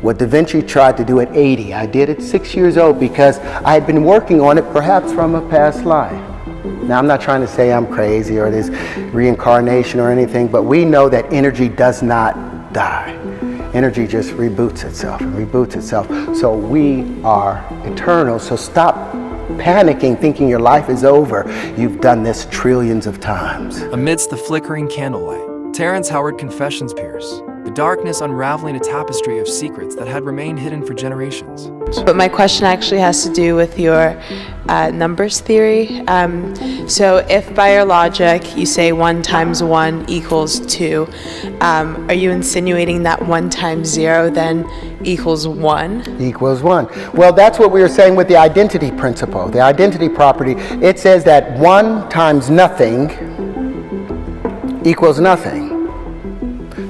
What Da Vinci tried to do at 80, I did at 6 years old because I had been working on it perhaps from a past life. Now, I'm not trying to say I'm crazy or there's reincarnation or anything, but we know that energy does not die. Energy just reboots itself and reboots itself. So we are eternal. So stop panicking, thinking your life is over. You've done this trillions of times. Amidst the flickering candlelight, Terrence Howard confessions pierce, the darkness unraveling a tapestry of secrets that had remained hidden for generations. But my question actually has to do with your numbers theory. So if by your logic you say 1 times 1 equals 2, are you insinuating that 1 times 0 then equals 1? Equals 1. Well, that's what we were saying with the identity principle, the identity property. It says that 1 times nothing equals nothing.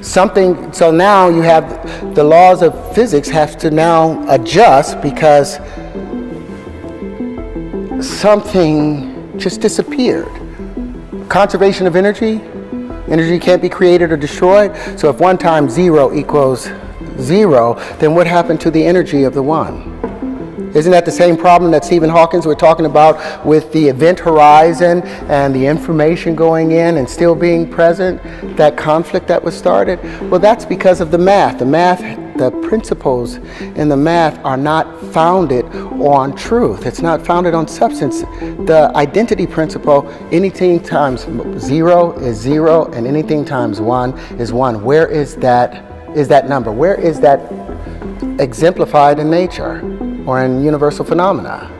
Something, so now you have the laws of physics have to now adjust because something just disappeared. Conservation of energy, energy can't be created or destroyed. So if 1 times 0 equals 0, then what happened to the energy of the 1? Isn't that the same problem that Stephen Hawking was talking about with the event horizon and the information going in and still being present, that conflict that was started? Well, that's because of the math. The principles in the math are not founded on truth. It's not founded on substance. The identity principle, anything times 0 is 0 and anything times 1 is 1. Where is that number? Where is that exemplified in nature or in universal phenomena?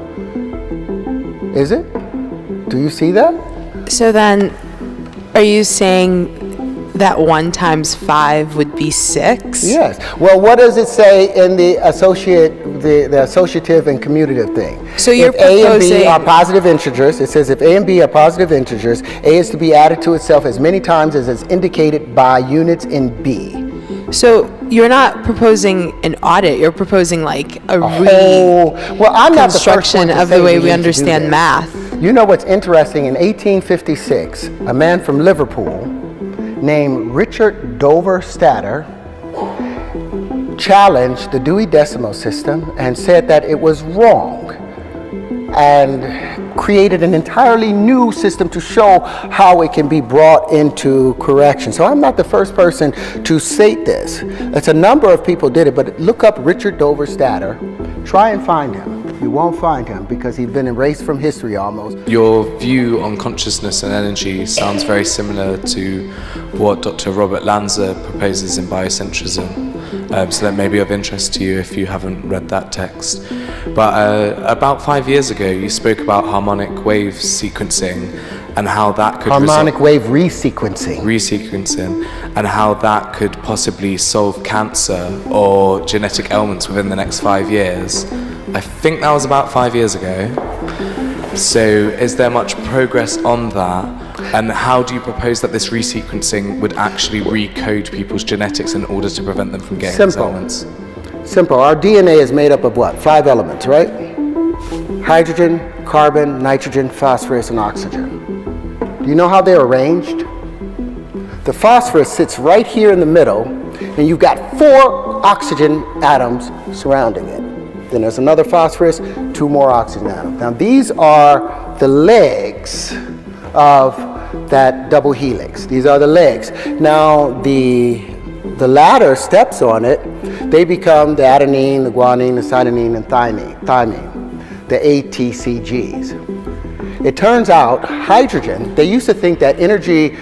Is it? Do you see that? So then, are you saying that 1 times 5 would be 6? Yes. Well, what does it say in the associative and commutative thing? So you're if A and B proposing- are positive integers, it says if A and B are positive integers, A is to be added to itself as many times as is indicated by units in B. So you're not proposing an audit, you're proposing like a Well, I'm not the first one reconstruction to of say the way we we need to do understand this. math. You know what's interesting? In 1856, a man from Liverpool named Richard Dover Statter challenged the Dewey Decimal System and said that it was wrong and created an entirely new system to show how it can be brought into correction. So I'm not the first person to state this. It's a number of people did it, but look up Richard Dover Statter. Try and find him. You won't find him because he's been erased from history almost. Your view on consciousness and energy sounds very similar to what Dr. Robert Lanza proposes in biocentrism. So that may be of interest to you if you haven't read that text. But about 5 years ago, you spoke about harmonic wave sequencing and how that could harmonic wave resequencing, and how that could possibly solve cancer or genetic ailments within the next 5 years. I think that was about 5 years ago. So is there much progress on that? And how do you propose that this resequencing would actually recode people's genetics in order to prevent them from getting these ailments? Simple. Our DNA is made up of what? 5 elements, right? Hydrogen, carbon, nitrogen, phosphorus, and oxygen. Do you know how they're arranged? The phosphorus sits right here in the middle, and you've got 4 oxygen atoms surrounding it. Then there's another phosphorus, 2 more oxygen atoms. Now these are the legs of that double helix. These are the legs. Now the latter steps on it, they become the adenine, the guanine, the cytosine, and thymine, the ATCGs. It turns out hydrogen, they used to think that energy,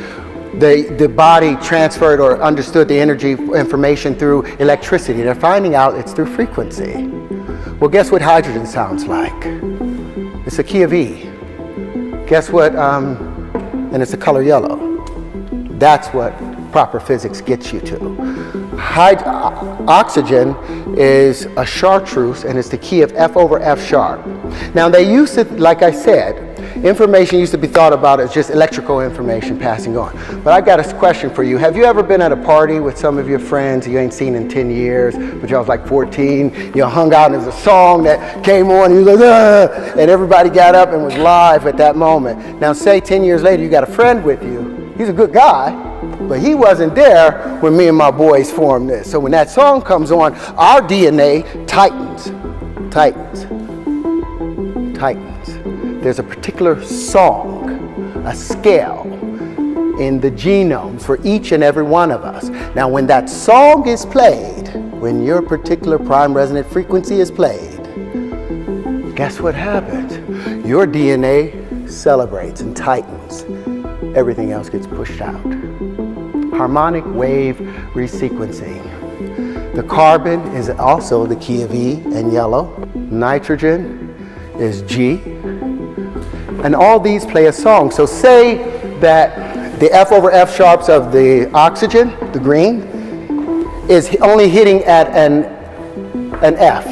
the body transferred or understood the energy information through electricity. They're finding out it's through frequency. Well, guess what hydrogen sounds like? It's a key of E. Guess what, and it's the color yellow. That's what proper physics gets you to. Oxygen is a chartreuse and it's the key of F over F sharp. Now they used to, like I said, information used to be thought about as just electrical information passing on. But I got a question for you. Have you ever been at a party with some of your friends you ain't seen in 10 years, but y'all was like 14, you hung out and there was a song that came on and you was like, ah, and everybody got up and was live at that moment. Now say 10 years later you got a friend with you, he's a good guy, But he wasn't there when me and my boys formed this. So when that song comes on, our DNA tightens. There's a particular song, a scale in the genomes for each and every one of us. Now when that song is played, when your particular prime resonant frequency is played, guess what happens? Your DNA celebrates and tightens. Everything else gets pushed out. Harmonic wave resequencing. The carbon is also the key of E in yellow. Nitrogen is G. And all these play a song. So say that the F over F sharps of the oxygen, the green, is only hitting at an F.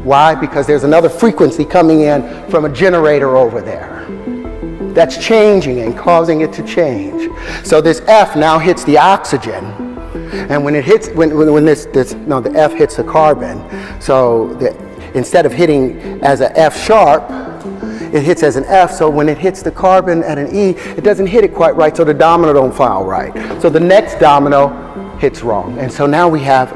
Why? Because there's another frequency coming in from a generator over there. That's changing and causing it to change. So this F now hits the oxygen, and when it hits, the F hits the carbon. So instead of hitting as a F sharp, it hits as an F. So when it hits the carbon at an E, it doesn't hit it quite right. So the domino don't file right. So the next domino hits wrong. And so now we have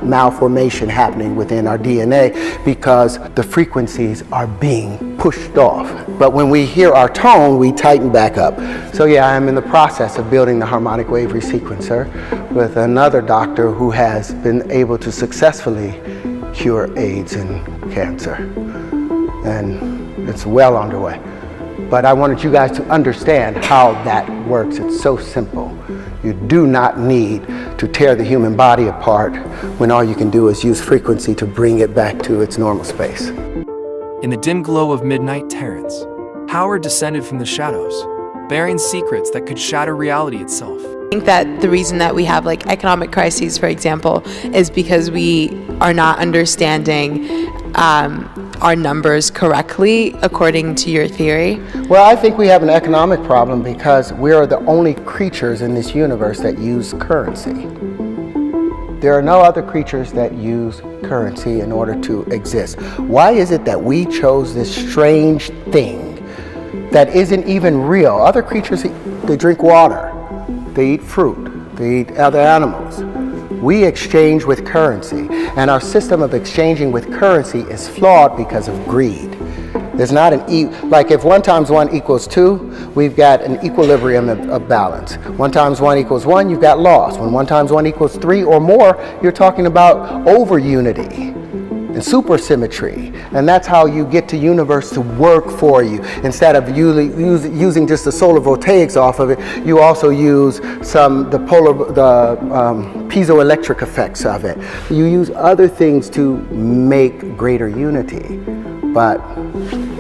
malformation happening within our DNA because the frequencies are being pushed off. But when we hear our tone, we tighten back up. So yeah, I'm in the process of building the harmonic wave resequencer with another doctor who has been able to successfully cure AIDS and cancer. And it's well underway. But I wanted you guys to understand how that works. It's so simple. You do not need to tear the human body apart when all you can do is use frequency to bring it back to its normal space. In the dim glow of midnight, Terrence, Howard descended from the shadows, bearing secrets that could shatter reality itself. I think that the reason that we have like economic crises, for example, is because we are not understanding our numbers correctly according to your theory. Well, I think we have an economic problem because we are the only creatures in this universe that use currency. There are no other creatures that use currency in order to exist. Why is it that we chose this strange thing that isn't even real? Other creatures, they drink water, they eat fruit, they eat other animals. We exchange with currency, and our system of exchanging with currency is flawed because of greed. There's not like if 1 times 1 equals 2, we've got an equilibrium of balance. 1 times 1 equals 1, you've got loss. When 1 times 1 equals 3 or more, you're talking about over unity and supersymmetry. And that's how you get the universe to work for you. Instead of using just the solar voltaics off of it, you also use the piezoelectric effects of it. You use other things to make greater unity. But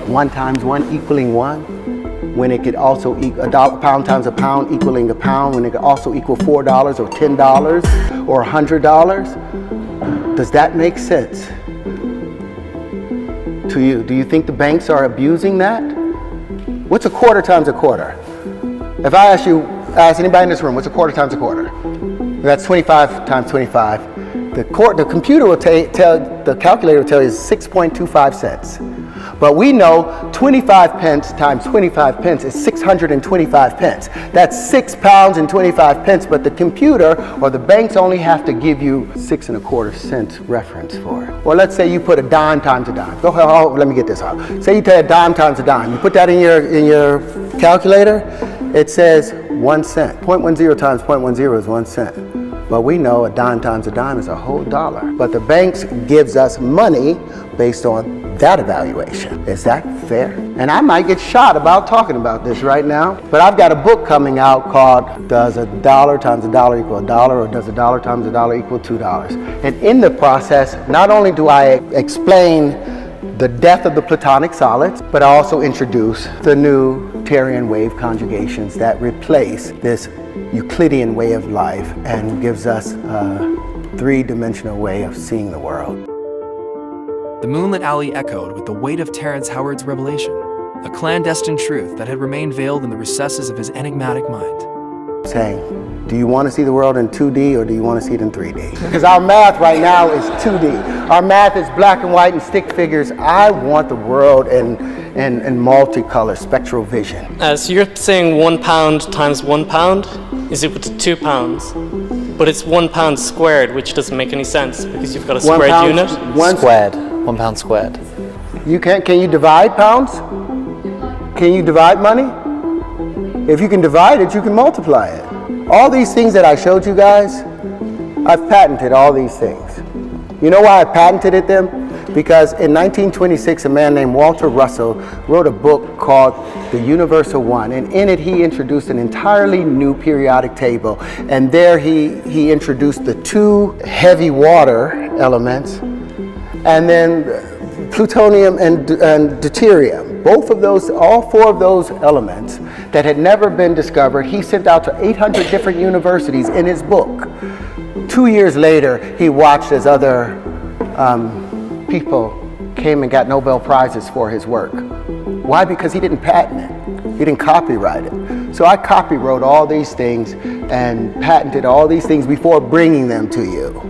1 times 1 equaling 1, when it could also equal a pound times a pound equaling a pound, when it could also equal $4 or $10 or $100, does that make sense to you? Do you think the banks are abusing that? What's a quarter times a quarter? If I ask anybody in this room, what's a quarter times a quarter? That's 25 times 25. The computer will the calculator will tell you 6.25 cents. But we know 25 pence times 25 pence is 625 pence. That's 6 pounds and 25 pence, but the computer or the banks only have to give you 6.25 cents reference for it. Or let's say you put a dime times a dime. Go ahead, let me get this out. Say you take a dime times a dime. You put that in your calculator, it says 1 cent. 0.10 times 0.10 is 1 cent. But we know a dime times a dime is a whole dollar. But the banks gives us money based on that evaluation. Is that fair? And I might get shot about talking about this right now, but I've got a book coming out called Does a Dollar Times a Dollar Equal a Dollar, or Does a Dollar Times a Dollar Equal $2? And in the process, not only do I explain the death of the platonic solids, but I also introduce the new Terrence wave conjugations that replace this Euclidean way of life and gives us a 3-dimensional way of seeing the world. The moonlit alley echoed with the weight of Terrence Howard's revelation, a clandestine truth that had remained veiled in the recesses of his enigmatic mind. saying, do you want to see the world in 2D or do you want to see it in 3D? Because our math right now is 2D. Our math is black and white and stick figures. I want the world in multicolor, spectral vision. So you're saying £1 times £1 is equal to £2, but it's £1 squared, which doesn't make any sense because you've got a squared unit. Squared. £1 squared. Can you divide pounds? Can you divide money? If you can divide it, you can multiply it. All these things that I showed you guys, I've patented all these things. You know why I patented them? Because in 1926, a man named Walter Russell wrote a book called The Universal One, and in it he introduced an entirely new periodic table. And there he introduced the two heavy water elements, and then plutonium and deuterium. Both of those, all four of those elements that had never been discovered, he sent out to 800 different universities in his book. 2 years later, he watched as other people came and got Nobel Prizes for his work. Why? Because he didn't patent it. He didn't copyright it. So I copywrote all these things and patented all these things before bringing them to you.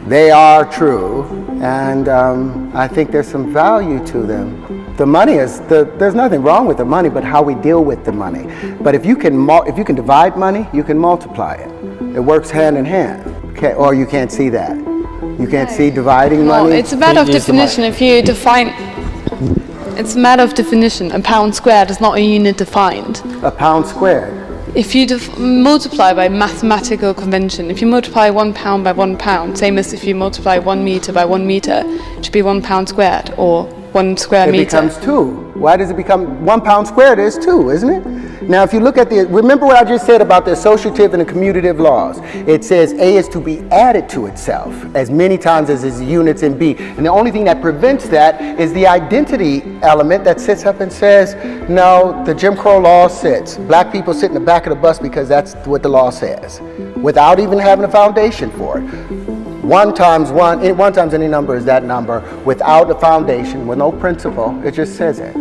They are true, and I think there's some value to them. The money there's nothing wrong with the money, but how we deal with the money. But if you can divide money, you can multiply it. It works hand in hand. Okay, or you can't see that. You can't see dividing money. Well, it's a matter of definition. If you define, it's a matter of definition. A pound squared is not a unit defined. A pound squared. If you multiply by mathematical convention, if you multiply £1 by £1, same as if you multiply 1 meter by 1 meter, it should be £1 squared or 1 square meter. It becomes 2. Why does it become 1 pound squared is 2, isn't it? Now, if you look at remember what I just said about the associative and the commutative laws. It says A is to be added to itself as many times as its units in B. And the only thing that prevents that is the identity element that sits up and says, no, the Jim Crow law sits. Black people sit in the back of the bus because that's what the law says, without even having a foundation for it. 1 times any number is that number without a foundation, with no principle. It just says it.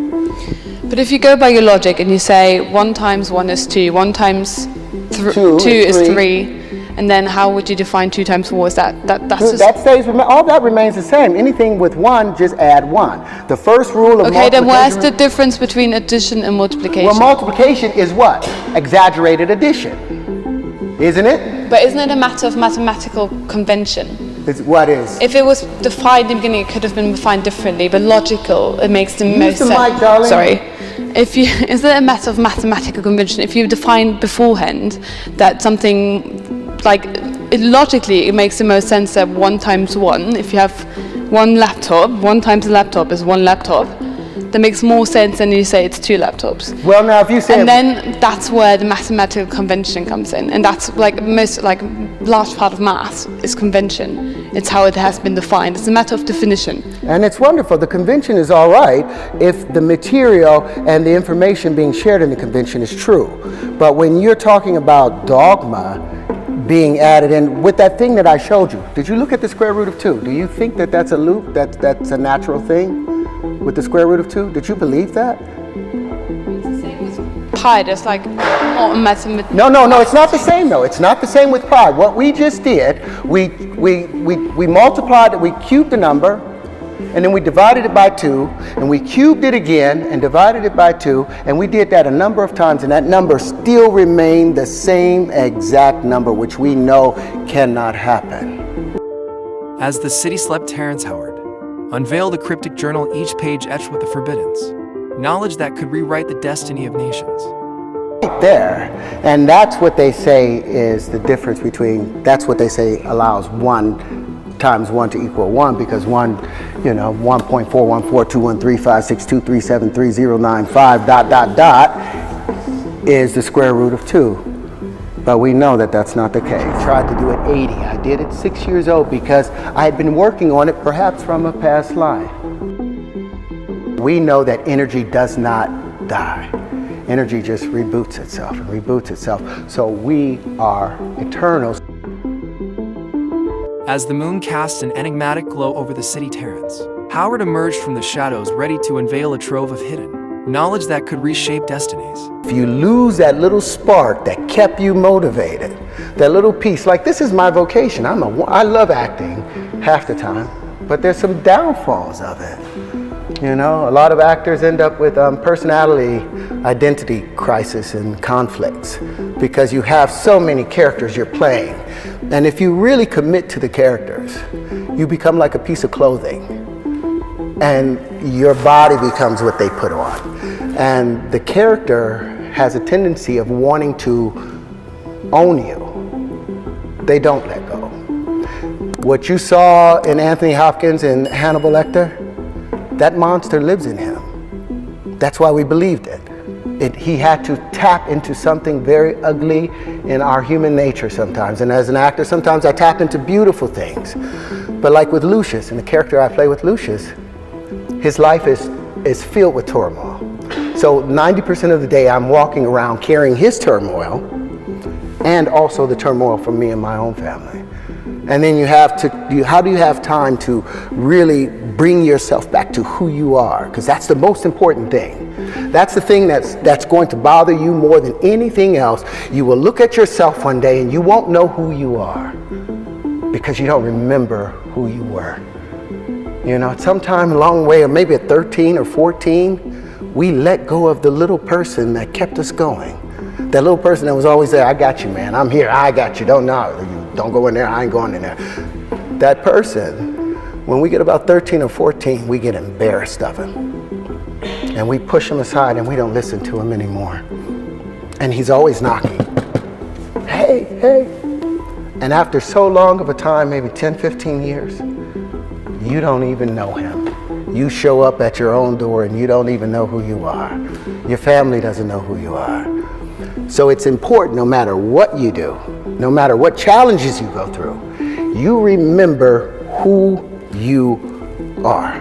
But if you go by your logic and you say 1 times 1 is 2, 1 times 2 is 3, and then how would you define 2 times 4? Is that's just... That stays, all that remains the same. Anything with 1, just add 1. The first rule of multiplication... Okay, then where's the difference between addition and multiplication? Well, multiplication is what? Exaggerated addition. Isn't it? But isn't it a matter of mathematical convention? What is? If it was defined in the beginning, it could have been defined differently, but logical, it makes the most sense. Mic, darling. Sorry. Is it a matter of mathematical convention? If you define beforehand that something, logically, it makes the most sense that 1 times 1, if you have 1 laptop, 1 times a laptop is 1 laptop. That makes more sense than you say it's 2 laptops. Well, now if you say... And then that's where the mathematical convention comes in. And that's large part of math is convention. It's how it has been defined. It's a matter of definition. And it's wonderful. The convention is all right if the material and the information being shared in the convention is true. But when you're talking about dogma being added in, with that thing that I showed you, did you look at the square root of 2? Do you think that that's a loop, that's a natural thing? With the square root of 2? Did you believe that? Pi, there's not a mathematical... No, it's not the same though. It's not the same with pi. What we just did, we multiplied it, we cubed the number, and then we divided it by 2, and we cubed it again and divided it by 2, and we did that a number of times, and that number still remained the same exact number, which we know cannot happen. As the city slept, Terrence Howard unveiled a cryptic journal, each page etched with the forbiddance, knowledge that could rewrite the destiny of nations. Right there, and that's what they say is the difference between, that's what they say allows 1 times 1 to equal 1, because 1, 1.414213562373095 ... is the square root of 2. But we know that that's not the case. I tried to do it 80. I did it 6 years old because I had been working on it perhaps from a past life. We know that energy does not die. Energy just reboots itself and reboots itself. So we are eternal. As the moon cast an enigmatic glow over the city, Terrence Howard emerged from the shadows, ready to unveil a trove of hidden knowledge that could reshape destinies. If you lose that little spark that kept you motivated, that little piece, like this is my vocation. I love acting half the time, but there's some downfalls of it. You know, a lot of actors end up with personality identity crisis and conflicts because you have so many characters you're playing. And if you really commit to the characters, you become like a piece of clothing. And your body becomes what they put on. And the character has a tendency of wanting to own you. They don't let go. What you saw in Anthony Hopkins and Hannibal Lecter, that monster lives in him. That's why we believed it. He had to tap into something very ugly in our human nature sometimes. And as an actor, sometimes I tap into beautiful things. But like with Lucius, and the character I play with Lucius, his life is filled with turmoil. So 90% of the day I'm walking around carrying his turmoil and also the turmoil from me and my own family. And then how do you have time to really bring yourself back to who you are? Because that's the most important thing. That's the thing that's going to bother you more than anything else. You will look at yourself one day and you won't know who you are because you don't remember who you were. You know, sometime along the way, or maybe at 13 or 14, we let go of the little person that kept us going. That little person that was always there, I got you, man, I'm here, I got you, don't go in there, I ain't going in there. That person, when we get about 13 or 14, we get embarrassed of him. And we push him aside and we don't listen to him anymore. And he's always knocking. Hey, hey. And after so long of a time, maybe 10, 15 years, you don't even know him. You show up at your own door and you don't even know who you are. Your family doesn't know who you are. So it's important, no matter what you do, no matter what challenges you go through, you remember who you are.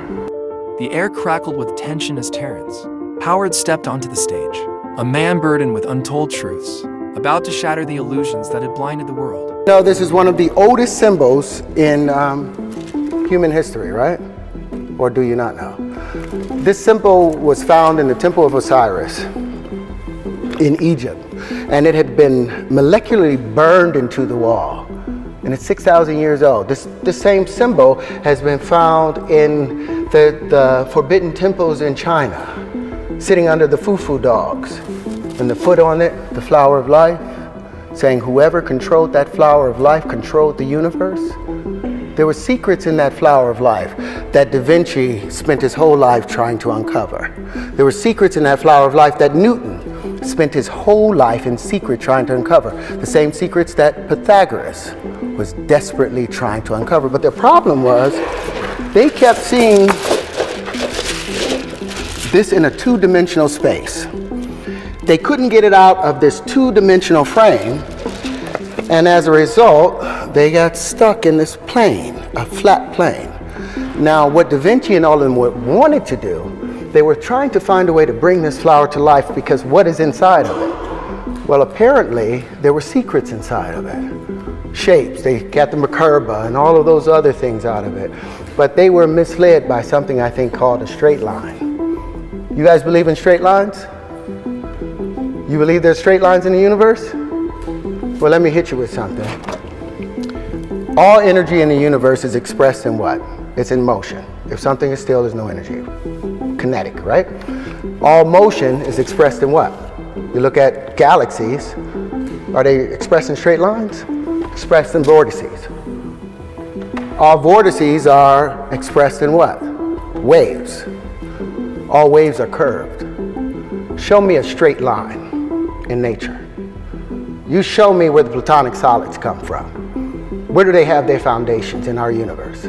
The air crackled with tension as Terrence, Howard stepped onto the stage, a man burdened with untold truths, about to shatter the illusions that had blinded the world. No, this is one of the oldest symbols in human history, right? Or do you not know? This symbol was found in the Temple of Osiris in Egypt, and it had been molecularly burned into the wall. And it's 6,000 years old. This same symbol has been found in the forbidden temples in China, sitting under the fufu dogs. And the foot on it, the flower of life, saying whoever controlled that flower of life controlled the universe. There were secrets in that flower of life that Da Vinci spent his whole life trying to uncover. There were secrets in that flower of life that Newton spent his whole life in secret trying to uncover. The same secrets that Pythagoras was desperately trying to uncover. But the problem was they kept seeing this in a two-dimensional space. They couldn't get it out of this two-dimensional frame, and as a result, they got stuck in this plane, a flat plane. Now, what Da Vinci and all of them wanted to do, they were trying to find a way to bring this flower to life, because what is inside of it? Well, apparently, there were secrets inside of it. Shapes, they got the Merkaba and all of those other things out of it. But they were misled by something I think called a straight line. You guys believe in straight lines? You believe there's straight lines in the universe? Well, let me hit you with something. All energy in the universe is expressed in what? It's in motion. If something is still, there's no energy. Kinetic, right? All motion is expressed in what? You look at galaxies, are they expressed in straight lines? Expressed in vortices. All vortices are expressed in what? Waves. All waves are curved. Show me a straight line in nature. You show me where the platonic solids come from. Where do they have their foundations in our universe?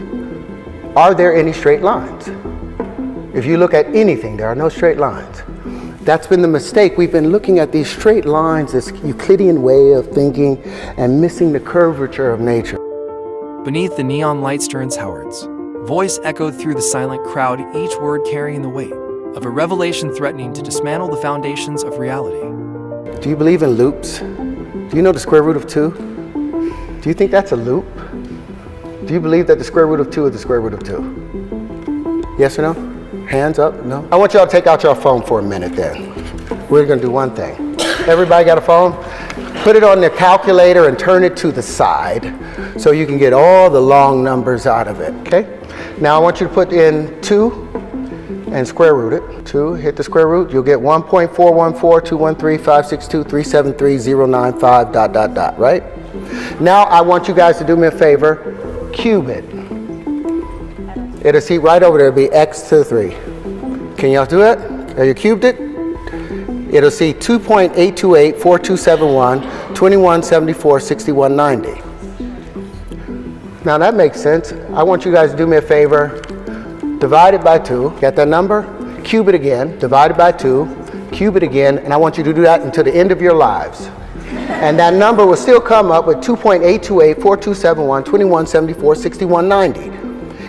Are there any straight lines? If you look at anything, there are no straight lines. That's been the mistake. We've been looking at these straight lines, this Euclidean way of thinking, and missing the curvature of nature. Beneath the neon lights, Terrence Howard's voice echoed through the silent crowd, each word carrying the weight of a revelation threatening to dismantle the foundations of reality. Do you believe in loops? Do you know the square root of 2? Do you think that's a loop? Do you believe that the square root of 2 is the square root of 2? Yes or no? Hands up? No? I want y'all to take out your phone for a minute then. We're gonna do one thing. Everybody got a phone? Put it on the calculator and turn it to the side so you can get all the long numbers out of it, okay? Now I want you to put in 2 and square root it. 2, hit the square root, you'll get 1.4142135623730950, right? Now I want you guys to do me a favor, cube it. It'll see right over there, it'll be x to the 3. Can y'all do it? Have you cubed it? It'll see 2.828, 4271, 2174, 6190. Now that makes sense. I want you guys to do me a favor. Divide it by 2. Get that number? Cube it again. Divide it by 2. Cube it again. And I want you to do that until the end of your lives. And that number will still come up with 2.828, 4271, 2174, 6190.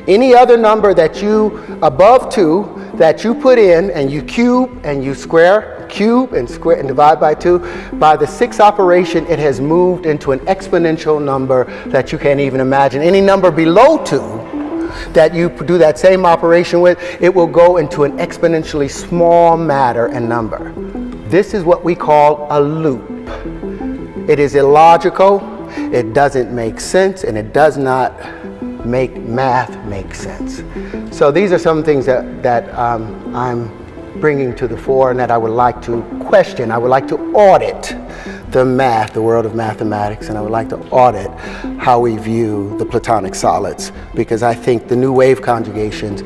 Any other number that you, above 2, that you put in and you cube and you square, cube and square and divide by 2, by the 6th operation, it has moved into an exponential number that you can't even imagine. Any number below 2 that you do that same operation with, it will go into an exponentially small matter and number. This is what we call a loop. It is illogical, it doesn't make sense, and it does not make math make sense. So these are some things that I'm bringing to the fore and that I would like to question. I would like to audit the math, the world of mathematics, and I would like to audit how we view the Platonic solids, because I think the new wave conjugations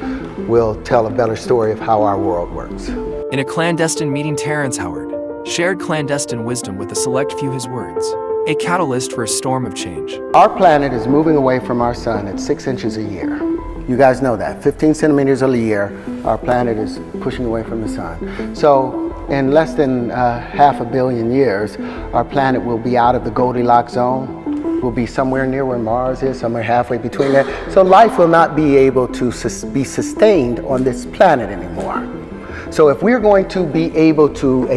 will tell a better story of how our world works. In a clandestine meeting, Terrence Howard shared clandestine wisdom with a select few his words, a catalyst for a storm of change. Our planet is moving away from our sun at 6 inches a year. You guys know that. 15 centimeters a year, our planet is pushing away from the sun. So in less than 500 million years, our planet will be out of the Goldilocks zone. We'll be somewhere near where Mars is, somewhere halfway between there. So life will not be able to be sustained on this planet anymore. So if we're going to be able to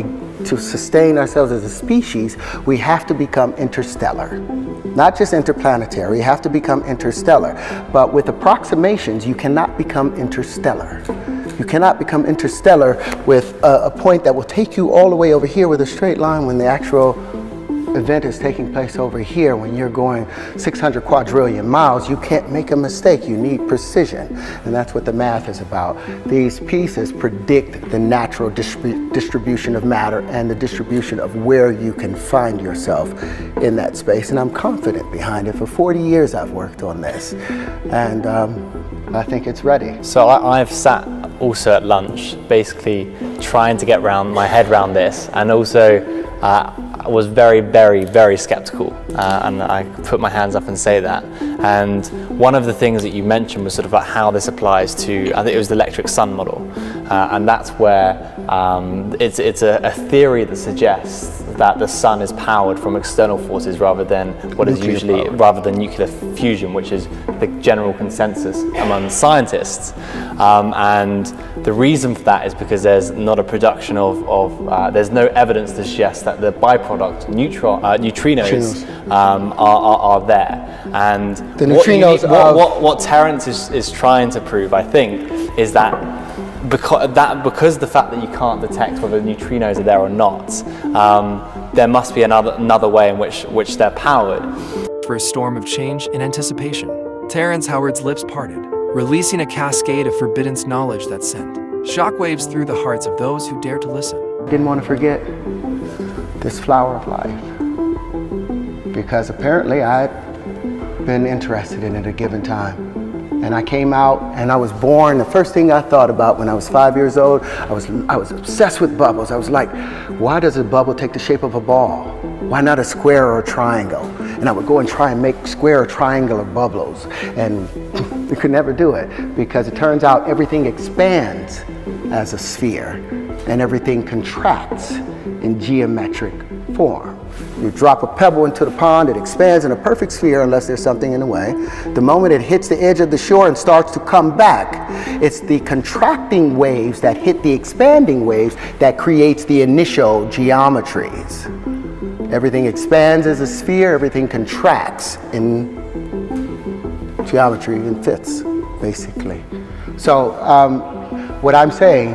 sustain ourselves as a species, we have to become interstellar. Not just interplanetary, we have to become interstellar. But with approximations, you cannot become interstellar. You cannot become interstellar with a point that will take you all the way over here with a straight line when the actual event is taking place over here. When you're going 600 quadrillion miles, you can't make a mistake. You need precision. And that's what the math is about. These pieces predict the natural distribution of matter and the distribution of where you can find yourself in that space. And I'm confident behind it. For 40 years I've worked on this. And I think it's ready. So I've sat also at lunch, basically trying to get my head around this, and also I was very, very, very skeptical, and I put my hands up and say that. And one of the things that you mentioned was sort of like how this applies to, I think it was the electric sun model, and that's where it's a theory that suggests that the sun is powered from external forces rather than what is usually, rather than nuclear fusion, which is the general consensus among scientists. And the reason for that is because there's not a production there's no evidence to suggest that the byproduct neutrinos are there. And the neutrinos what Terrence is trying to prove, I think, is that because the fact that you can't detect whether neutrinos are there or not, there must be another way in which they're powered. For a storm of change in anticipation, Terrence Howard's lips parted, releasing a cascade of forbidden knowledge that sent shockwaves through the hearts of those who dare to listen. Didn't want to forget this flower of life, because apparently I'd been interested in it at a given time. And I came out and I was born. The first thing I thought about when I was 5 years old, I was obsessed with bubbles. I was like, why does a bubble take the shape of a ball? Why not a square or a triangle? And I would go and try and make square or triangular bubbles. And you could never do it, because it turns out everything expands as a sphere and everything contracts in geometric form. You drop a pebble into the pond, it expands in a perfect sphere unless there's something in the way. The moment it hits the edge of the shore and starts to come back, it's the contracting waves that hit the expanding waves that creates the initial geometries. Everything expands as a sphere, everything contracts in geometry and fits. basically. So what I'm saying,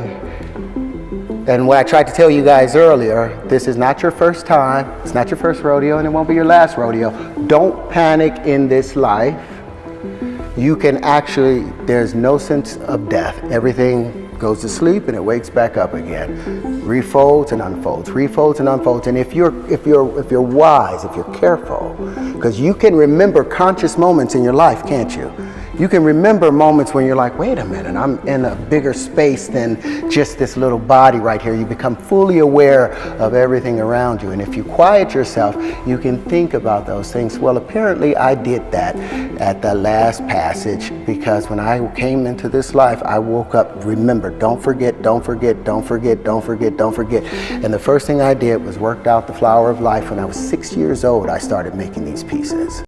and what I tried to tell you guys earlier, this is not your first time, it's not your first rodeo, and it won't be your last rodeo. Don't panic in this life. You can actually, there's no sense of death. Everything goes to sleep and it wakes back up again. Refolds and unfolds, refolds and unfolds. And if you're wise, if you're careful, because you can remember conscious moments in your life, can't you? You can remember moments when you're like, wait a minute, I'm in a bigger space than just this little body right here. You become fully aware of everything around you. And if you quiet yourself, you can think about those things. Well, apparently I did that at the last passage, because when I came into this life, I woke up, remember, don't forget, don't forget, don't forget, don't forget, don't forget. And the first thing I did was worked out the flower of life. When I was 6 years old, I started making these pieces.